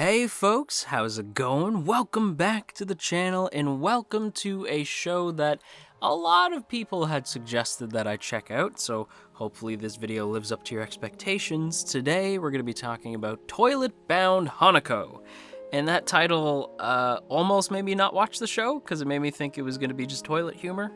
Hey folks, how's it going? Welcome back to the channel and welcome to a show that a lot of people had suggested that I check out, so hopefully this video lives up to your expectations. Today we're going to be talking about Toilet Bound Hanako. And that title almost made me not watch the show because it made me think it was going to be just toilet humor.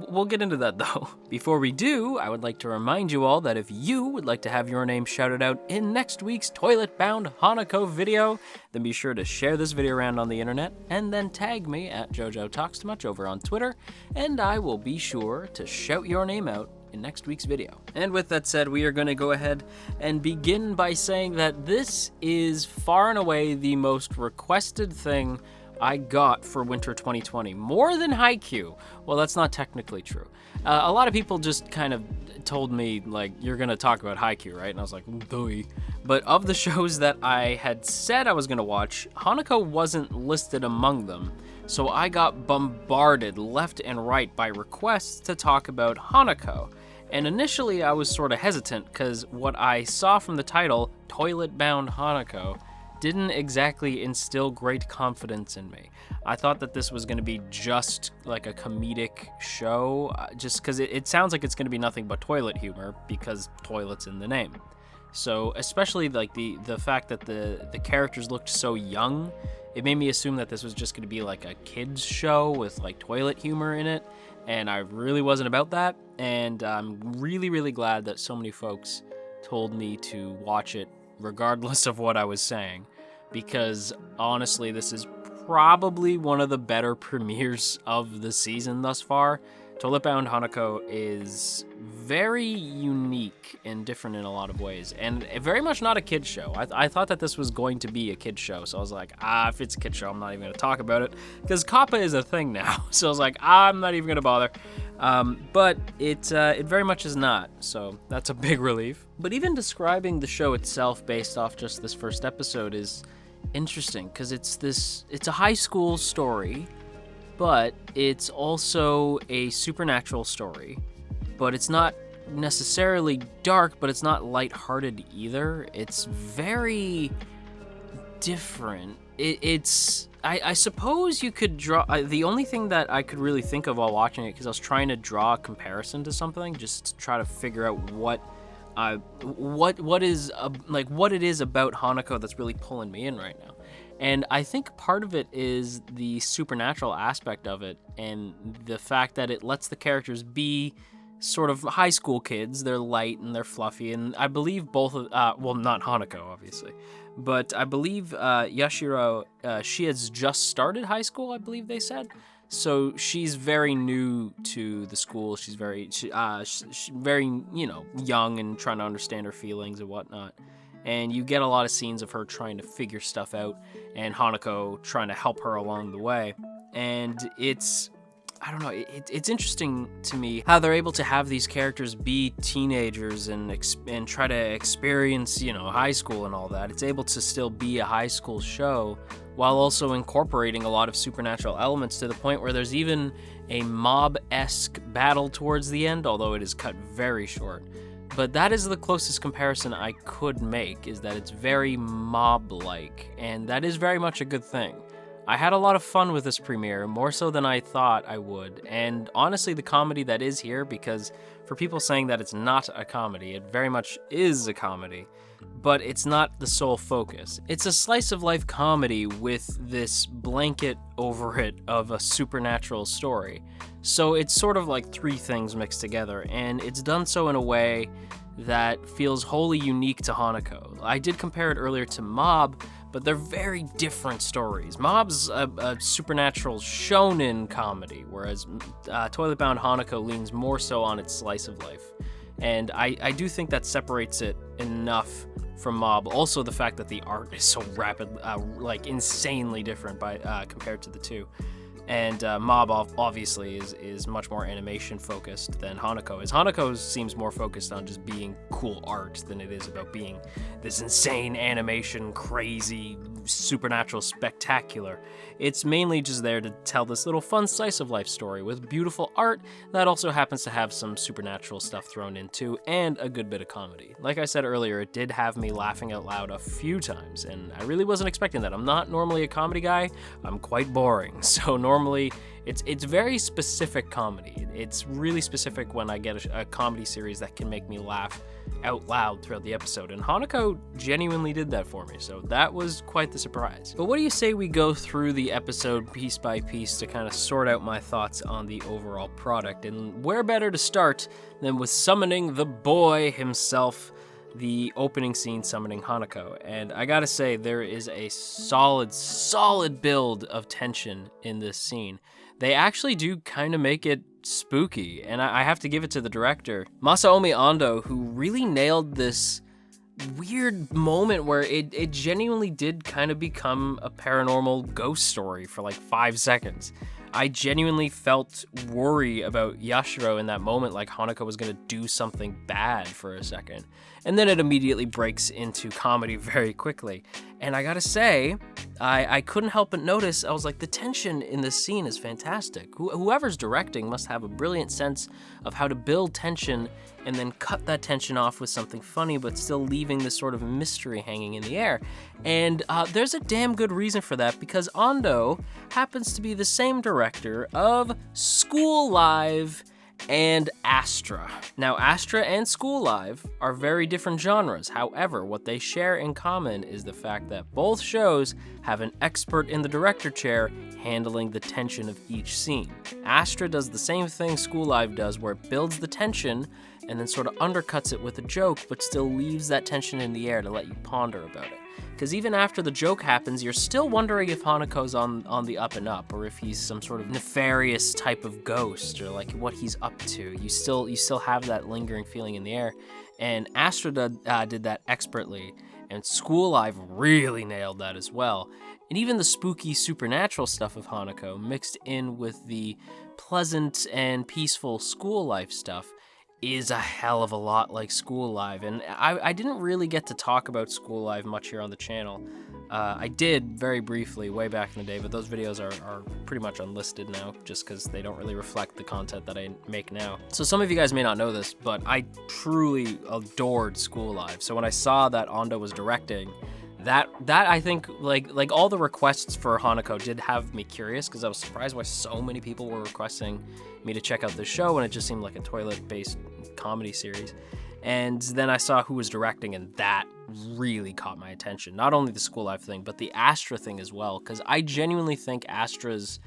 We'll get into that though. Before we do, I would like to remind you all that if you would like to have your name shouted out in next week's Toilet Bound Hanako video, then be sure to share this video around on the internet and then tag me at JoJo Talks Too Much over on Twitter, and I will be sure to shout your name out in next week's video. And with that said, we are going to go ahead and begin by saying that this is far and away the most requested thing I got for winter 2020, more than Haikyuu. Well, that's not technically true. A lot of people just kind of told me, like, you're going to talk about Haikyuu, right? And I was like, doy. But of the shows that I had said I was going to watch, Hanako wasn't listed among them. So I got bombarded left and right by requests to talk about Hanako. And initially I was sort of hesitant because what I saw from the title, Toilet Bound Hanako, didn't exactly instill great confidence in me. I thought that this was going to be just like a comedic show, just because it sounds like it's going to be nothing but toilet humor because toilet's in the name. So especially like the fact that the characters looked so young, it made me assume that this was just going to be like a kids show with like toilet humor in it. And I really wasn't about that, and I'm really, really glad that so many folks told me to watch it regardless of what I was saying, because honestly, this is probably one of the better premieres of the season thus far. Toilet Bound Hanako is very unique and different in a lot of ways, and very much not a kid's show. I thought that this was going to be a kid's show, so I was like, if it's a kid's show, I'm not even going to talk about it, because Kappa is a thing now, so I was like, I'm not even going to bother. But it very much is not, so that's a big relief. But even describing the show itself based off just this first episode is interesting, because it's a high school story, but it's also a supernatural story, but it's not necessarily dark, but it's not lighthearted either. It's very different. I suppose you could draw, the only thing that I could really think of while watching it, because I was trying to draw a comparison to something, just to try to figure out what it is about Hanako that's really pulling me in right now. And I think part of it is the supernatural aspect of it, and the fact that it lets the characters be sort of high school kids. They're light and they're fluffy, and I believe both of, well, not Hanako, obviously, but I believe Yashiro, she has just started high school, I believe they said. So she's very new to the school. She's very, very, young and trying to understand her feelings and whatnot. And you get a lot of scenes of her trying to figure stuff out, and Hanako trying to help her along the way. And it's interesting to me how they're able to have these characters be teenagers and try to experience, high school and all that. It's able to still be a high school show while also incorporating a lot of supernatural elements, to the point where there's even a mob-esque battle towards the end, although it is cut very short. But that is the closest comparison I could make, is that it's very mob-like, and that is very much a good thing. I had a lot of fun with this premiere, more so than I thought I would, and honestly the comedy that is here, because for people saying that it's not a comedy, it very much is a comedy, but it's not the sole focus. It's a slice-of-life comedy with this blanket over it of a supernatural story. So it's sort of like three things mixed together, and it's done so in a way that feels wholly unique to Hanako. I did compare it earlier to Mob, but they're very different stories. Mob's a supernatural shonen comedy, whereas Toilet Bound Hanako leans more so on its slice of life. And I do think that separates it enough from Mob. Also the fact that the art is so rapid, like insanely different compared to the two. And Mob obviously is much more animation focused than Hanako is. Hanako seems more focused on just being cool art than it is about being this insane animation, crazy, supernatural spectacular. It's mainly just there to tell this little fun slice of life story with beautiful art that also happens to have some supernatural stuff thrown in too, and a good bit of comedy. Like I said earlier, it did have me laughing out loud a few times, and I really wasn't expecting that. I'm not normally a comedy guy. I'm quite boring, so normally it's very specific comedy. It's really specific when I get a comedy series that can make me laugh out loud throughout the episode, and Hanako genuinely did that for me, so that was quite the surprise. But what do you say we go through the episode piece by piece to kind of sort out my thoughts on the overall product? And where better to start than with summoning the boy himself, the opening scene summoning Hanako. And I gotta say, there is a solid build of tension in this scene. They actually do kind of make it spooky, and I have to give it to the director, Masaomi Ando, who really nailed this weird moment where it genuinely did kind of become a paranormal ghost story for like 5 seconds. I genuinely felt worry about Yashiro in that moment, like Hanako was gonna do something bad for a second. And then it immediately breaks into comedy very quickly. And I gotta say, I couldn't help but notice, I was like, the tension in this scene is fantastic. Whoever's directing must have a brilliant sense of how to build tension and then cut that tension off with something funny, but still leaving this sort of mystery hanging in the air. And there's a damn good reason for that, because Ando happens to be the same director of School Live and Astra. Now, Astra and School Live are very different genres. However, what they share in common is the fact that both shows have an expert in the director chair handling the tension of each scene. Astra does the same thing School Live does, where it builds the tension and then sort of undercuts it with a joke, but still leaves that tension in the air to let you ponder about it. Because even after the joke happens, you're still wondering if Hanako's on the up and up, or if he's some sort of nefarious type of ghost, or like what he's up to. You still have that lingering feeling in the air, and Astra did that expertly, and School Live really nailed that as well. And even the spooky supernatural stuff of Hanako mixed in with the pleasant and peaceful school life stuff is a hell of a lot like School Live. And I didn't really get to talk about School Live much here on the channel. I did very briefly way back in the day, but those videos are pretty much unlisted now just because they don't really reflect the content that I make now. So some of you guys may not know this, but I truly adored School Live. So when I saw that Ando was directing, that I think like all the requests for Hanako did have me curious, because I was surprised why so many people were requesting me to check out this show when it just seemed like a toilet-based comedy series. And then I saw who was directing, and that really caught my attention. Not only the School Life thing, but the Astra thing as well, because I genuinely think Astra's,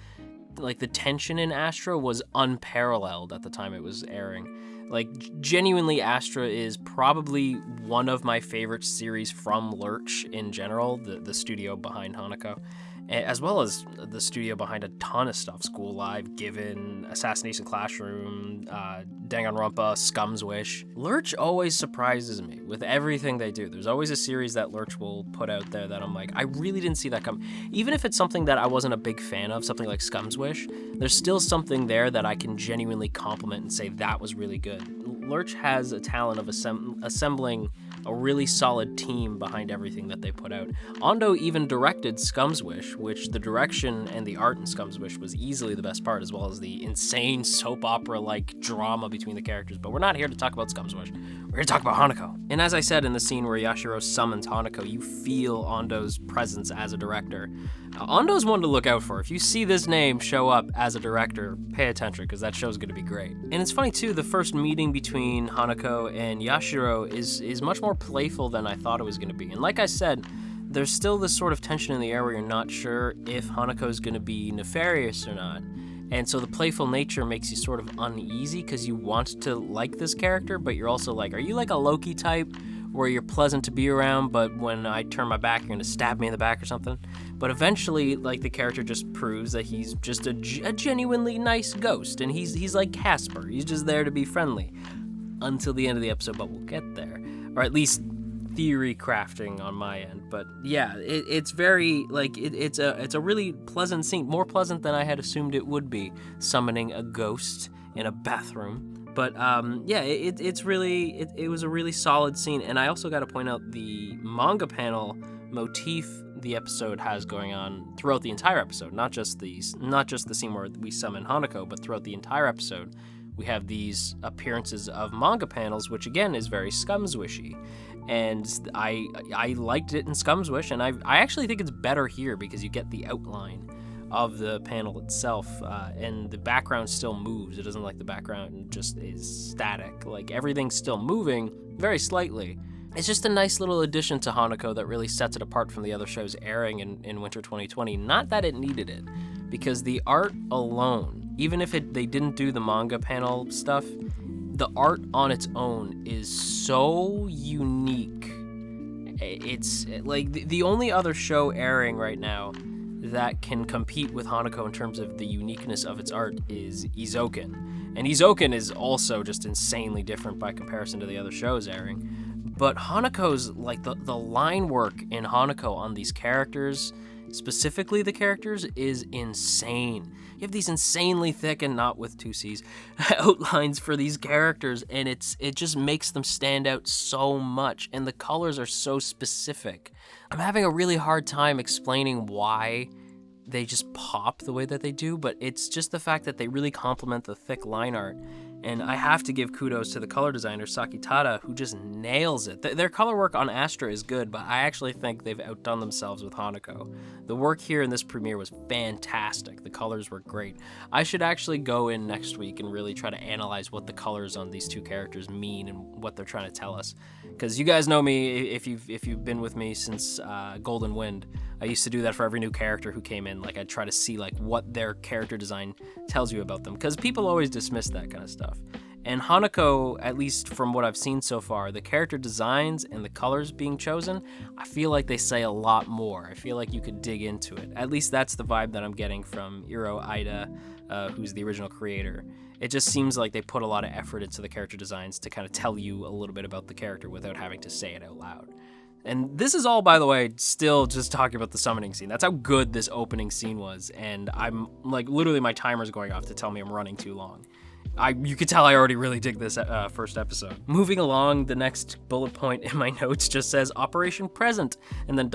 like, the tension in Astra was unparalleled at the time it was airing. Like, genuinely, Astra is probably one of my favorite series from Lerche in general, the studio behind Hanako, as well as the studio behind a ton of stuff. School Live, Given, Assassination Classroom, Danganronpa, Scum's Wish. Lerche always surprises me with everything they do. There's always a series that Lerche will put out there that I'm like, I really didn't see that come. Even if it's something that I wasn't a big fan of, something like Scum's Wish, there's still something there that I can genuinely compliment and say that was really good. Lerche has a talent of assembling a really solid team behind everything that they put out. Ando even directed Scum's Wish, which the direction and the art in Scum's Wish was easily the best part, as well as the insane soap opera-like drama between the characters. But we're not here to talk about Scum's Wish. We're here to talk about Hanako. And as I said in the scene where Yashiro summons Hanako, you feel Ando's presence as a director. Ando's one to look out for. If you see this name show up as a director, pay attention, because that show's going to be great. And it's funny too, the first meeting between Hanako and Yashiro is much more playful than I thought it was going to be. And like I said, there's still this sort of tension in the air where you're not sure if Hanako's going to be nefarious or not. And so the playful nature makes you sort of uneasy, because you want to like this character, but you're also like, are you like a Loki type where you're pleasant to be around, but when I turn my back, you're gonna stab me in the back or something? But eventually, like, the character just proves that he's just a genuinely nice ghost, and he's like Casper. He's just there to be friendly until the end of the episode, but we'll get there. Or at least theory crafting on my end. But yeah, it's very, like, it's a really pleasant scene, more pleasant than I had assumed it would be, summoning a ghost in a bathroom. But yeah, it was a really solid scene. And I also got to point out the manga panel motif, the episode has going on throughout the entire episode, not just the scene where we summon Hanako, but throughout the entire episode, we have these appearances of manga panels, which again is very Scumswishy. And I liked it in Scumswish, and I actually think it's better here because you get the outline of the panel itself, and the background still moves. It doesn't like the background just is static. Like, everything's still moving very slightly. It's just a nice little addition to Hanako that really sets it apart from the other shows airing in winter 2020. Not that it needed it, because the art alone, even if they didn't do the manga panel stuff, the art on its own is so unique. It's like the only other show airing right now that can compete with Hanako in terms of the uniqueness of its art is Izoken. And Izoken is also just insanely different by comparison to the other shows airing. But Hanako's, like, the line work in Hanako on these characters, specifically the characters, is insane. You have these insanely thick, and not with 2 C's, outlines for these characters, and it just makes them stand out so much, and the colors are so specific. I'm having a really hard time explaining why they just pop the way that they do, but it's just the fact that they really complement the thick line art. And I have to give kudos to the color designer, Saki Tada, who just nails it. Their color work on Astra is good, but I actually think they've outdone themselves with Hanako. The work here in this premiere was fantastic. The colors were great. I should actually go in next week and really try to analyze what the colors on these two characters mean and what they're trying to tell us. Because you guys know me, if you've been with me since Golden Wind, I used to do that for every new character who came in. Like, I'd try to see like what their character design tells you about them, because people always dismiss that kind of stuff. And Hanako, at least from what I've seen so far, the character designs and the colors being chosen, I feel like they say a lot more. I feel like you could dig into it. At least that's the vibe that I'm getting from Iro Aida, who's the original creator. It just seems like they put a lot of effort into the character designs to kind of tell you a little bit about the character without having to say it out loud. And this is all, by the way, still just talking about the summoning scene. That's how good this opening scene was. And I'm like, literally my timer's going off to tell me I'm running too long. You could tell I already really dig this first episode. Moving along, the next bullet point in my notes just says Operation Present, and then ...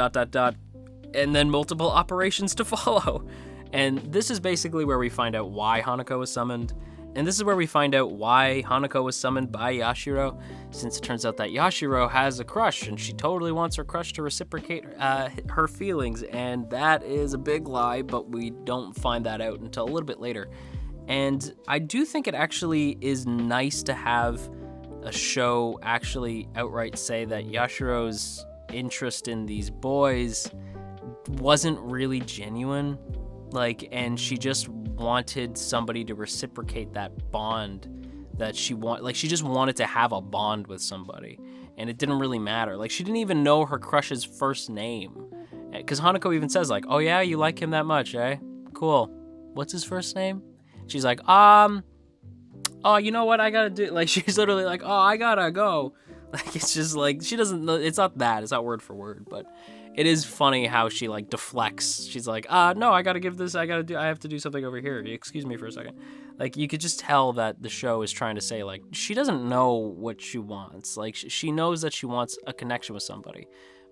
and then multiple operations to follow. And this is basically where we find out why Hanako was summoned. And this is where we find out why Hanako was summoned by Yashiro, since it turns out that Yashiro has a crush, and she totally wants her crush to reciprocate her feelings, and that is a big lie, but we don't find that out until a little bit later. And I do think it actually is nice to have a show actually outright say that Yashiro's interest in these boys wasn't really genuine. Like, and she just wanted somebody to reciprocate that bond that she she just wanted to have a bond with somebody, and it didn't really matter. Like, she didn't even know her crush's first name, because Hanako even says, like, oh yeah, you like him that much, eh? Cool. What's his first name? She's like, oh, you know what I gotta do? Like, she's literally like, oh, I gotta go. Like, it's just like, she doesn't know, it's not that, it's not word for word, but it is funny how she like deflects. She's like, no, I gotta give this, I have to do something over here. Excuse me for a second. Like, you could just tell that the show is trying to say, like, she doesn't know what she wants. Like, she knows that she wants a connection with somebody,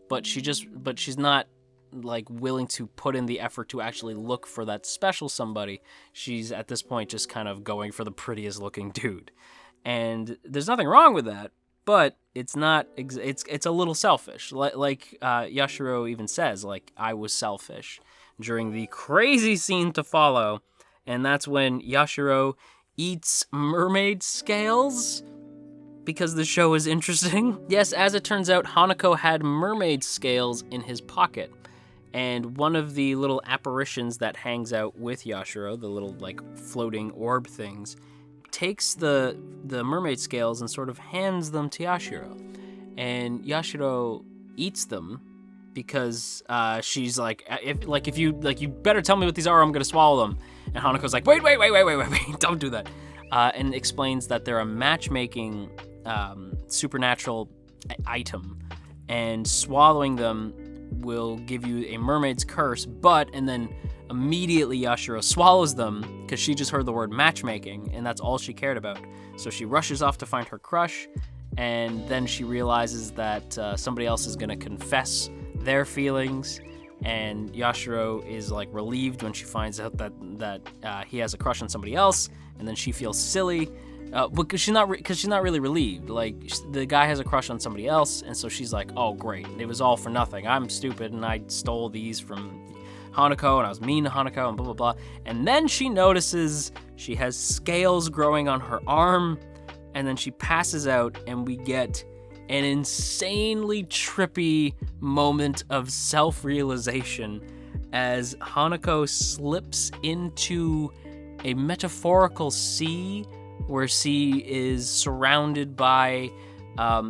but she's not like willing to put in the effort to actually look for that special somebody. She's at this point just kind of going for the prettiest looking dude. And there's nothing wrong with that, but it's not, it's a little selfish. Like Yashiro even says, like, I was selfish during the crazy scene to follow. And that's when Yashiro eats mermaid scales, because the show is interesting. Yes, as it turns out, Hanako had mermaid scales in his pocket. And one of the little apparitions that hangs out with Yashiro, the little like floating orb things, takes the mermaid scales and sort of hands them to Yashiro. And Yashiro eats them because she's like, if you better tell me what these are, I'm gonna swallow them. And Hanako's like, wait, don't do that. And explains that they're a matchmaking supernatural item, and swallowing them will give you a mermaid's curse, and then immediately Yashiro swallows them because she just heard the word matchmaking, and that's all she cared about. So she rushes off to find her crush, and then she realizes that somebody else is going to confess their feelings, and Yashiro is like relieved when she finds out that he has a crush on somebody else, and then she feels silly. Because she's not really relieved. Like, the guy has a crush on somebody else, and so she's like, oh great, it was all for nothing. I'm stupid, and I stole these from Hanako, and I was mean to Hanako, and blah blah blah. And then she notices she has scales growing on her arm, and then she passes out, and we get an insanely trippy moment of self-realization as Hanako slips into a metaphorical sea where she is surrounded by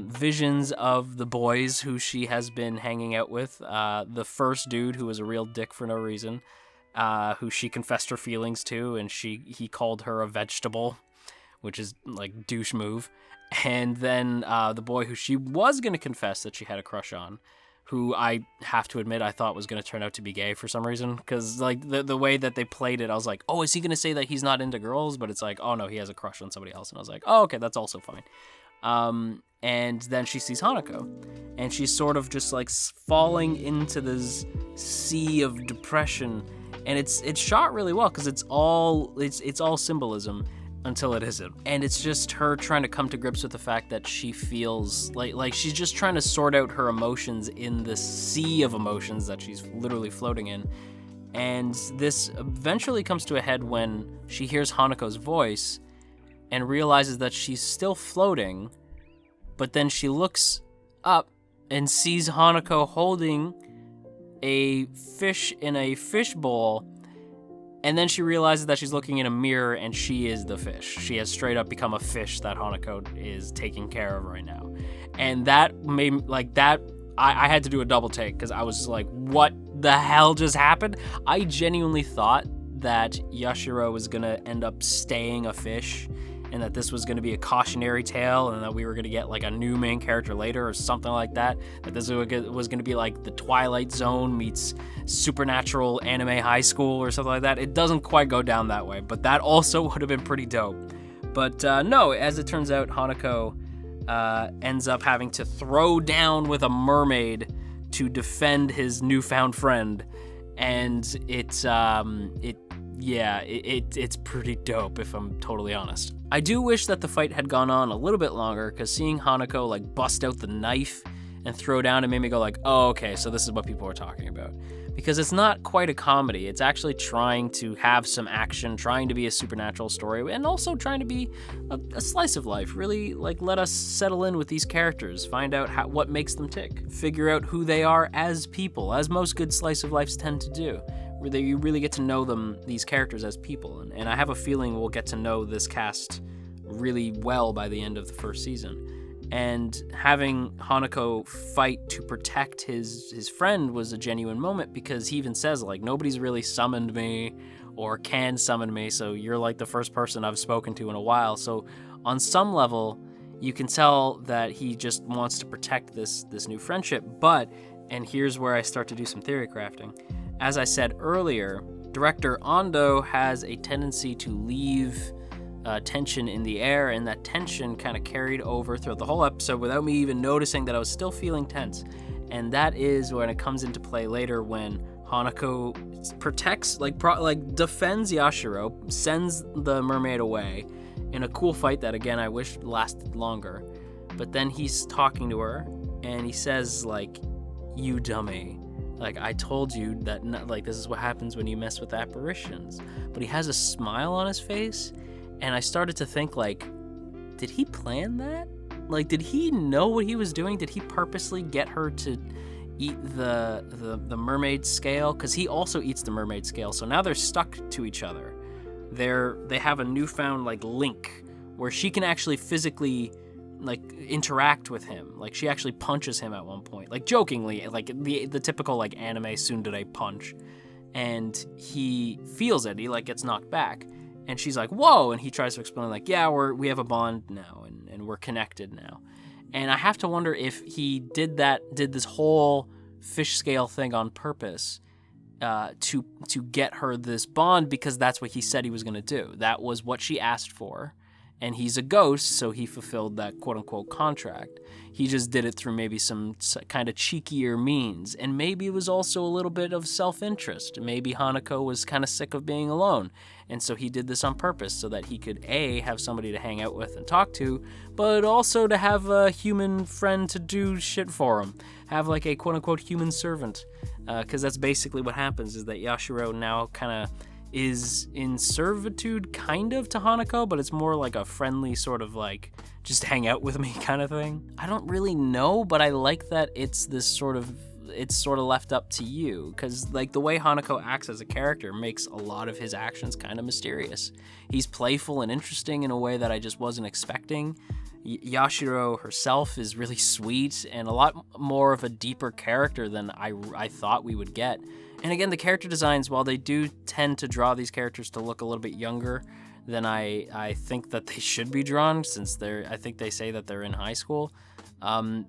visions of the boys who she has been hanging out with. The first dude who was a real dick for no reason, who she confessed her feelings to, and he called her a vegetable, which is like douche move. And then the boy who she was going to confess that she had a crush on, who I have to admit I thought was going to turn out to be gay for some reason. Because like the way that they played it, I was like, oh, is he going to say that he's not into girls? But it's like, oh no, he has a crush on somebody else. And I was like, oh, okay, that's also fine. And then she sees Hanako, and she's sort of just like falling into this sea of depression. And it's shot really well because it's all symbolism until it isn't. And it's just her trying to come to grips with the fact that she feels like she's just trying to sort out her emotions in this sea of emotions that she's literally floating in. And this eventually comes to a head when she hears Hanako's voice and realizes that she's still floating, but then she looks up and sees Hanako holding a fish in a fish bowl. And then she realizes that she's looking in a mirror and she is the fish. She has straight up become a fish that Hanako is taking care of right now. And that made like that. I had to do a double take because I was like, what the hell just happened? I genuinely thought that Yashiro was going to end up staying a fish, and that this was going to be a cautionary tale, and that we were going to get like a new main character later or something like that. That this was going to be like the Twilight Zone meets Supernatural Anime High School or something like that. It doesn't quite go down that way, but that also would have been pretty dope. But no, as it turns out, Hanako ends up having to throw down with a mermaid to defend his newfound friend, and it's pretty dope if I'm totally honest. I do wish that the fight had gone on a little bit longer, because seeing Hanako like bust out the knife and throw down, it made me go like, oh, okay, so this is what people are talking about. Because it's not quite a comedy. It's actually trying to have some action, trying to be a supernatural story, and also trying to be a slice of life. Really, like, let us settle in with these characters, find out what makes them tick, figure out who they are as people, as most good slice of lives tend to do. Where you really get to know these characters as people. And I have a feeling we'll get to know this cast really well by the end of the first season. And having Hanako fight to protect his friend was a genuine moment, because he even says, like, nobody's really summoned me or can summon me, so you're like the first person I've spoken to in a while. So on some level, you can tell that he just wants to protect this new friendship. But, and here's where I start to do some theory crafting, as I said earlier, director Ando has a tendency to leave tension in the air, and that tension kind of carried over throughout the whole episode without me even noticing that I was still feeling tense. And that is when it comes into play later, when Hanako protects, defends Yashiro, sends the mermaid away in a cool fight that, again, I wish lasted longer. But then he's talking to her, and he says, like, you dummy. Like, I told you that, this is what happens when you mess with apparitions. But he has a smile on his face, and I started to think, like, did he plan that? Like, did he know what he was doing? Did he purposely get her to eat the mermaid scale? Because he also eats the mermaid scale, so now they're stuck to each other. They have a newfound, like, link where she can actually physically, like, interact with him. Like, she actually punches him at one point, like, jokingly, like the typical, like, anime tsundere punch, and he feels it. He, like, gets knocked back, and she's like, whoa, and he tries to explain, like, yeah, we have a bond now, and we're connected now. And I have to wonder if he did this whole fish scale thing on purpose to get her this bond, because that's what he said he was going to do. That was what she asked for. and he's a ghost, so he fulfilled that quote-unquote contract. He just did it through maybe some kind of cheekier means, and maybe it was also a little bit of self-interest. Maybe Hanako was kind of sick of being alone, and so he did this on purpose so that he could A, have somebody to hang out with and talk to, but also to have a human friend to do shit for him. Have like a quote-unquote human servant, because that's basically what happens, is that Yashiro now kind of is in servitude kind of to Hanako, but it's more like a friendly sort of like just hang out with me kind of thing. I don't really know, but I like that it's sort of left up to you, because like the way Hanako acts as a character makes a lot of his actions kind of mysterious. He's playful and interesting in a way that I just wasn't expecting. Yashiro herself is really sweet and a lot more of a deeper character than I thought we would get. And again, the character designs, while they do tend to draw these characters to look a little bit younger than I think that they should be drawn, since I think they say that they're in high school,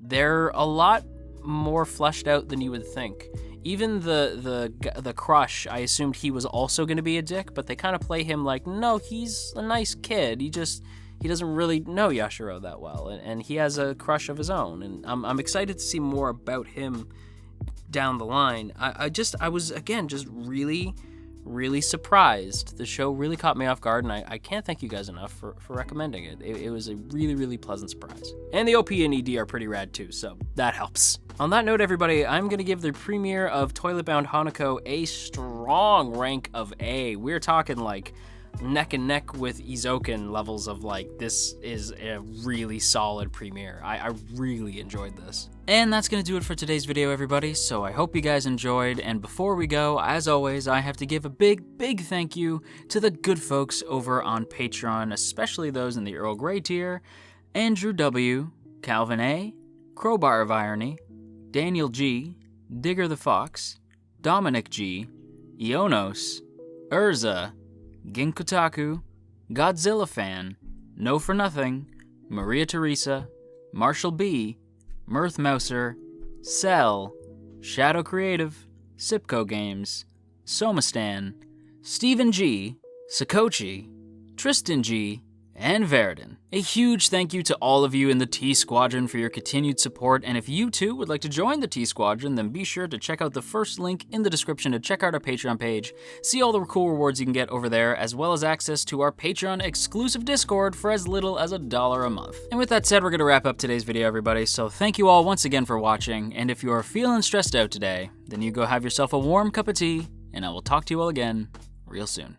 they're a lot more fleshed out than you would think. Even the crush, I assumed he was also going to be a dick, but they kind of play him like, no, he's a nice kid. He doesn't really know Yashiro that well, and he has a crush of his own, and I'm excited to see more about him down the line. I was again just really surprised. The show really caught me off guard, and I can't thank you guys enough for recommending it. It was a really pleasant surprise. And the OP and ED are pretty rad too, so that helps. On that note, everybody, I'm gonna give the premiere of Toilet Bound Hanako a strong rank of A. We're talking like neck and neck with Izoken levels of like, this is a really solid premiere. I really enjoyed this. And that's gonna do it for today's video, everybody, so I hope you guys enjoyed, and before we go, as always, I have to give a big thank you to the good folks over on Patreon, especially those in the Earl Grey tier: Andrew W., Calvin A., Crowbar of Irony, Daniel G., Digger the Fox, Dominic G., Ionos, Urza, Ginkutaku, Godzilla Fan, No For Nothing, Maria Teresa, Marshall B., Mirth Mouser, Cell, Shadow Creative, Sipco Games, Somastan, Stephen G., Sakochi, Tristan G., and Verdon. A huge thank you to all of you in the T Squadron for your continued support, and if you too would like to join the T Squadron, then be sure to check out the first link in the description to check out our Patreon page, see all the cool rewards you can get over there, as well as access to our Patreon exclusive Discord for as little as $1 a month. And with that said, we're gonna wrap up today's video, everybody, so thank you all once again for watching, and if you are feeling stressed out today, then you go have yourself a warm cup of tea, and I will talk to you all again real soon.